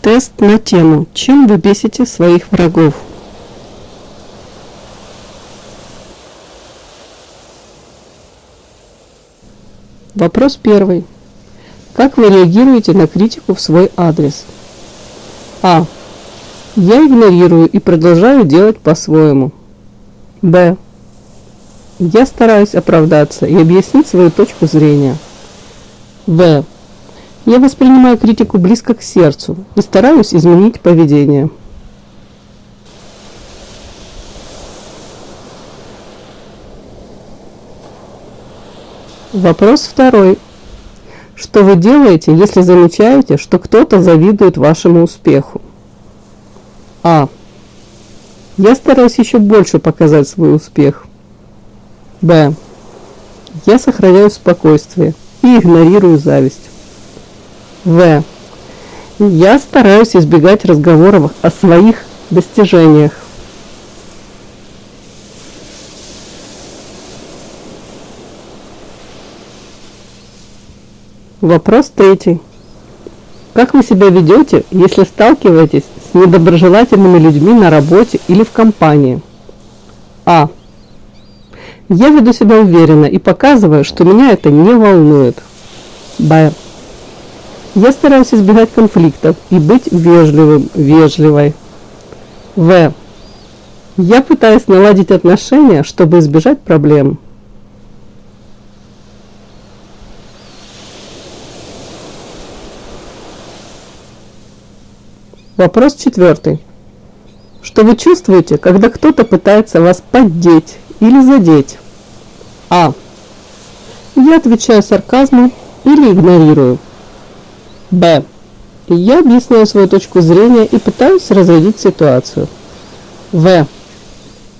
Тест на тему «Чем вы бесите своих врагов?». Вопрос первый. Как вы реагируете на критику в свой адрес? А. Я игнорирую и продолжаю делать по-своему. Б. Я стараюсь оправдаться и объяснить свою точку зрения. В. Я воспринимаю критику близко к сердцу и стараюсь изменить поведение. Вопрос второй. Что вы делаете, если замечаете, что кто-то завидует вашему успеху? А. Я стараюсь еще больше показать свой успех. Б. Я сохраняю спокойствие и игнорирую зависть. В. Я стараюсь избегать разговоров о своих достижениях. Вопрос третий. Как вы себя ведете, если сталкиваетесь с недоброжелательными людьми на работе или в компании? А. Я веду себя уверенно и показываю, что меня это не волнует. Б. Я стараюсь избегать конфликтов и быть вежливой. В. Я пытаюсь наладить отношения, чтобы избежать проблем. Вопрос четвертый. Что вы чувствуете, когда кто-то пытается вас поддеть или задеть? А. Я отвечаю сарказмом или игнорирую. Б. Я объясняю свою точку зрения и пытаюсь разрядить ситуацию. В.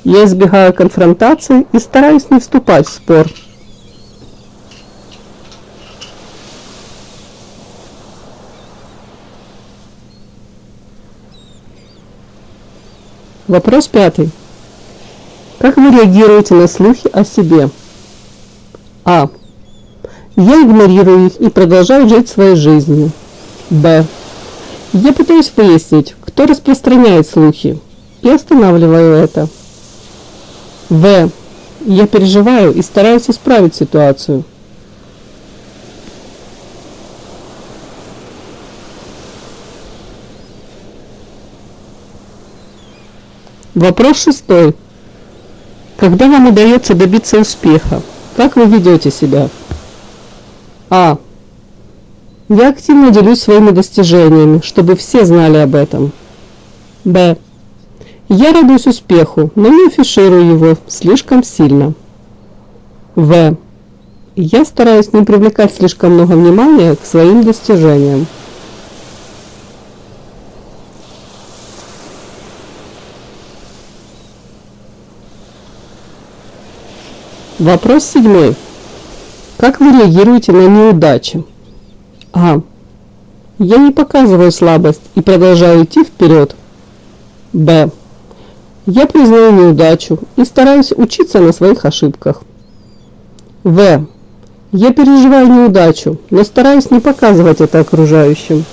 Я избегаю конфронтации и стараюсь не вступать в спор. Вопрос пятый. Как вы реагируете на слухи о себе? А. Я игнорирую их и продолжаю жить своей жизнью. Б. Я пытаюсь выяснить, кто распространяет слухи, и останавливаю это. В. Я переживаю и стараюсь исправить ситуацию. Вопрос шестой. Когда вам удается добиться успеха, как вы ведете себя? А. Я активно делюсь своими достижениями, чтобы все знали об этом. Б. Я радуюсь успеху, но не афиширую его слишком сильно. В. Я стараюсь не привлекать слишком много внимания к своим достижениям. Вопрос седьмой. Как вы реагируете на неудачи? А. Я не показываю слабость и продолжаю идти вперед. Б. Я признаю неудачу и стараюсь учиться на своих ошибках. В. Я переживаю неудачу, но стараюсь не показывать это окружающим.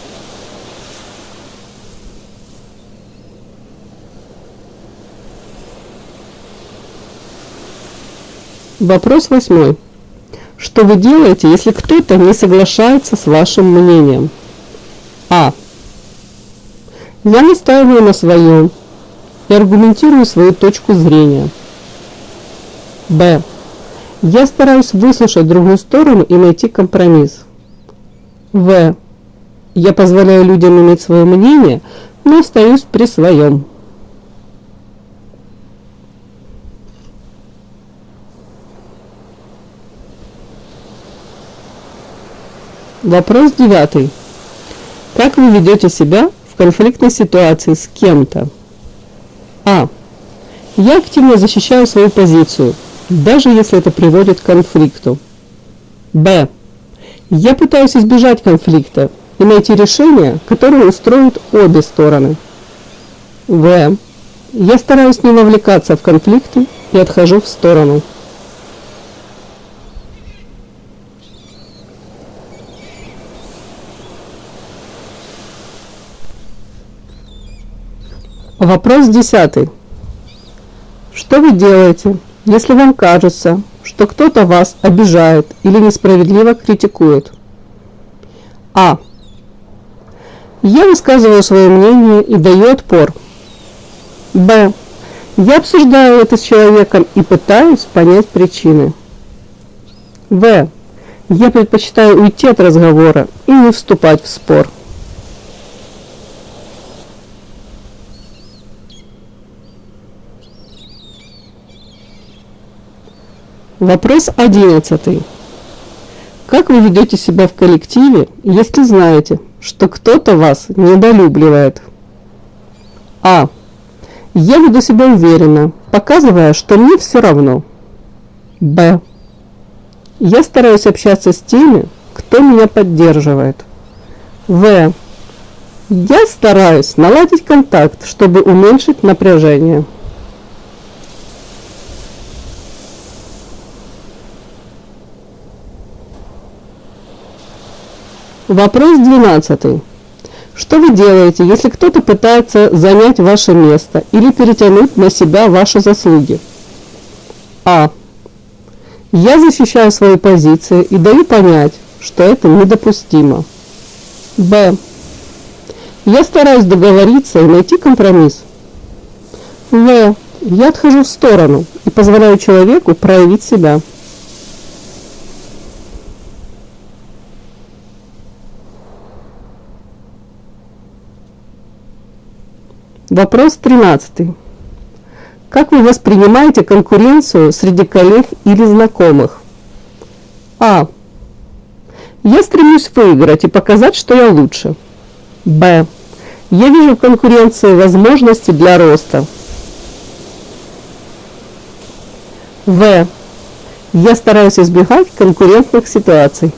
Вопрос восьмой. Что вы делаете, если кто-то не соглашается с вашим мнением? А. Я настаиваю на своем и аргументирую свою точку зрения. Б. Я стараюсь выслушать другую сторону и найти компромисс. В. Я позволяю людям иметь свое мнение, но остаюсь при своем. Вопрос девятый. Как вы ведете себя в конфликтной ситуации с кем-то? А. Я активно защищаю свою позицию, даже если это приводит к конфликту. Б. Я пытаюсь избежать конфликта и найти решение, которое устроит обе стороны. В. Я стараюсь не вовлекаться в конфликты и отхожу в сторону. Вопрос 10. Что вы делаете, если вам кажется, что кто-то вас обижает или несправедливо критикует? А. Я высказываю свое мнение и даю отпор. Б. Я обсуждаю это с человеком и пытаюсь понять причины. В. Я предпочитаю уйти от разговора и не вступать в спор. Вопрос 11. Как вы ведете себя в коллективе, если знаете, что кто-то вас недолюбливает? А. Я веду себя уверенно, показывая, что мне все равно. Б. Я стараюсь общаться с теми, кто меня поддерживает. В. Я стараюсь наладить контакт, чтобы уменьшить напряжение. Вопрос 12. Что вы делаете, если кто-то пытается занять ваше место или перетянуть на себя ваши заслуги? А. Я защищаю свои позиции и даю понять, что это недопустимо. Б. Я стараюсь договориться и найти компромисс. В. Я отхожу в сторону и позволяю человеку проявить себя. Вопрос 13. Как вы воспринимаете конкуренцию среди коллег или знакомых? А. Я стремлюсь выиграть и показать, что я лучше. Б. Я вижу в конкуренции возможности для роста. В. Я стараюсь избегать конкурентных ситуаций.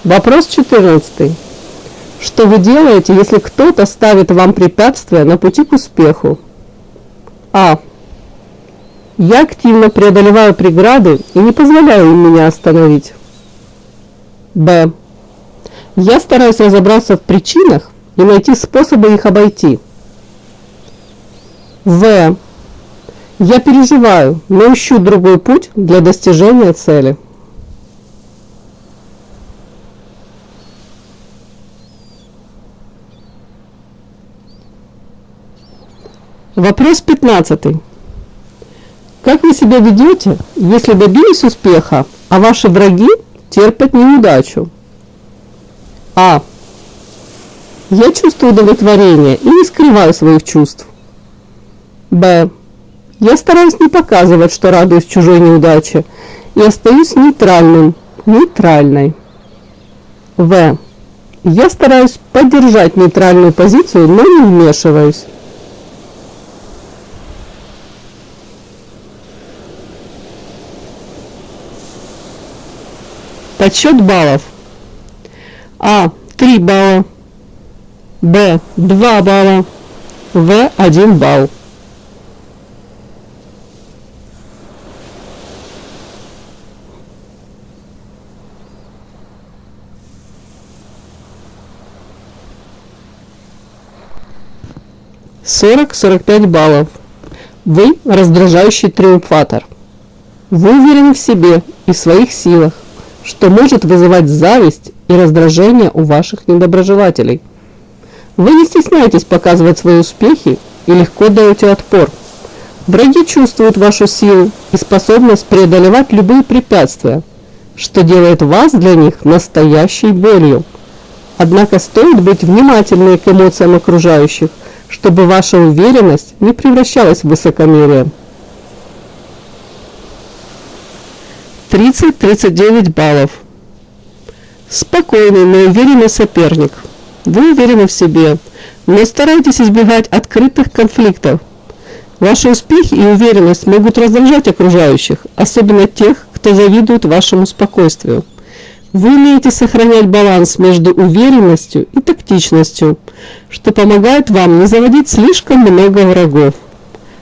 Вопрос 14. Что вы делаете, если кто-то ставит вам препятствия на пути к успеху? А. Я активно преодолеваю преграды и не позволяю им меня остановить. Б. Я стараюсь разобраться в причинах и найти способы их обойти. В. Я переживаю, но ищу другой путь для достижения цели. Вопрос 15. Как вы себя ведете, если добились успеха, а ваши враги терпят неудачу? А. Я чувствую удовлетворение и не скрываю своих чувств. Б. Я стараюсь не показывать, что радуюсь чужой неудаче, и остаюсь нейтральной. В. Я стараюсь поддержать нейтральную позицию, но не вмешиваюсь. Подсчет баллов. А. 3 балла. Б. 2 балла. В. 1 балл. «40-45 баллов. Вы раздражающий триумфатор. Вы уверены в себе и в своих силах, что может вызывать зависть и раздражение у ваших недоброжелателей. Вы не стесняетесь показывать свои успехи и легко даете отпор. Враги чувствуют вашу силу и способность преодолевать любые препятствия, что делает вас для них настоящей болью. Однако стоит быть внимательнее к эмоциям окружающих, чтобы ваша уверенность не превращалась в высокомерие. 30-39 баллов. Спокойный, но уверенный соперник. Вы уверены в себе, но старайтесь избегать открытых конфликтов. Ваши успехи и уверенность могут раздражать окружающих, особенно тех, кто завидует вашему спокойствию. Вы умеете сохранять баланс между уверенностью и тактичностью, что помогает вам не заводить слишком много врагов.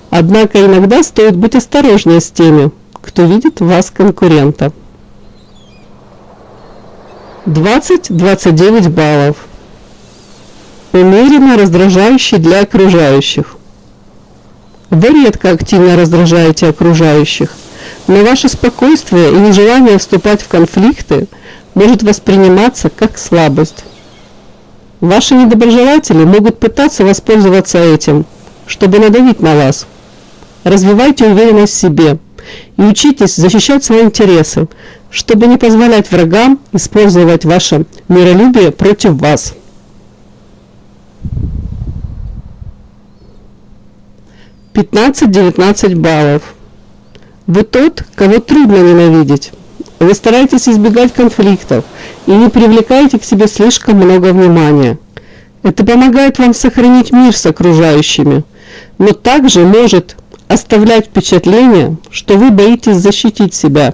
Однако иногда стоит быть осторожнее с теми, кто видит в вас конкурента. 20-29 баллов. Умеренно раздражающий для окружающих. Вы редко активно раздражаете окружающих, но ваше спокойствие и нежелание вступать в конфликты может восприниматься как слабость. Ваши недоброжелатели могут пытаться воспользоваться этим, чтобы надавить на вас. Развивайте уверенность в себе и учитесь защищать свои интересы, чтобы не позволять врагам использовать ваше миролюбие против вас. (15-19 баллов). Вы тот, кого трудно ненавидеть. Вы стараетесь избегать конфликтов и не привлекаете к себе слишком много внимания. Это помогает вам сохранить мир с окружающими, но также может оставлять впечатление, что вы боитесь защитить себя.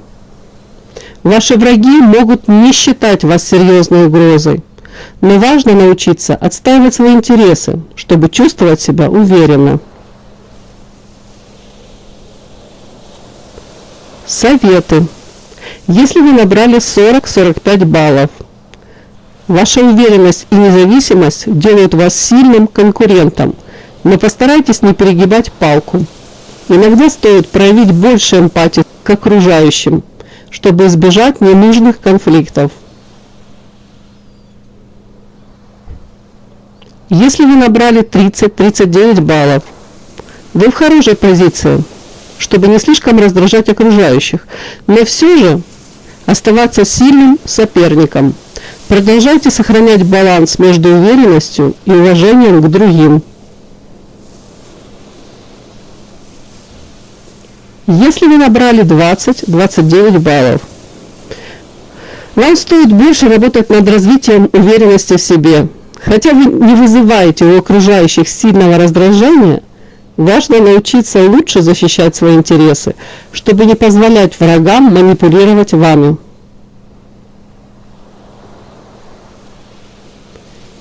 Ваши враги могут не считать вас серьезной угрозой, но важно научиться отстаивать свои интересы, чтобы чувствовать себя уверенно. Советы. Если вы набрали 40-45 баллов, ваша уверенность и независимость делают вас сильным конкурентом, но постарайтесь не перегибать палку. Иногда стоит проявить больше эмпатии к окружающим, чтобы избежать ненужных конфликтов. Если вы набрали 30-39 баллов, вы в хорошей позиции, чтобы не слишком раздражать окружающих, но все же оставаться сильным соперником. Продолжайте сохранять баланс между уверенностью и уважением к другим. Если вы набрали 20-29 баллов, вам стоит больше работать над развитием уверенности в себе. Хотя вы не вызываете у окружающих сильного раздражения, важно научиться лучше защищать свои интересы, чтобы не позволять врагам манипулировать вами.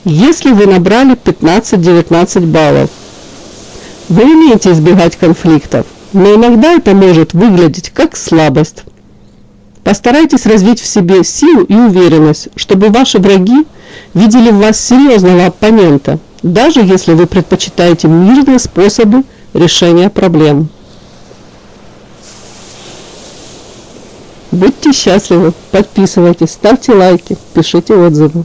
Если вы набрали 15-19 баллов, вы умеете избегать конфликтов, но иногда это может выглядеть как слабость. Постарайтесь развить в себе силу и уверенность, чтобы ваши враги видели в вас серьезного оппонента, даже если вы предпочитаете мирные способы решения проблем. Будьте счастливы, подписывайтесь, ставьте лайки, пишите отзывы.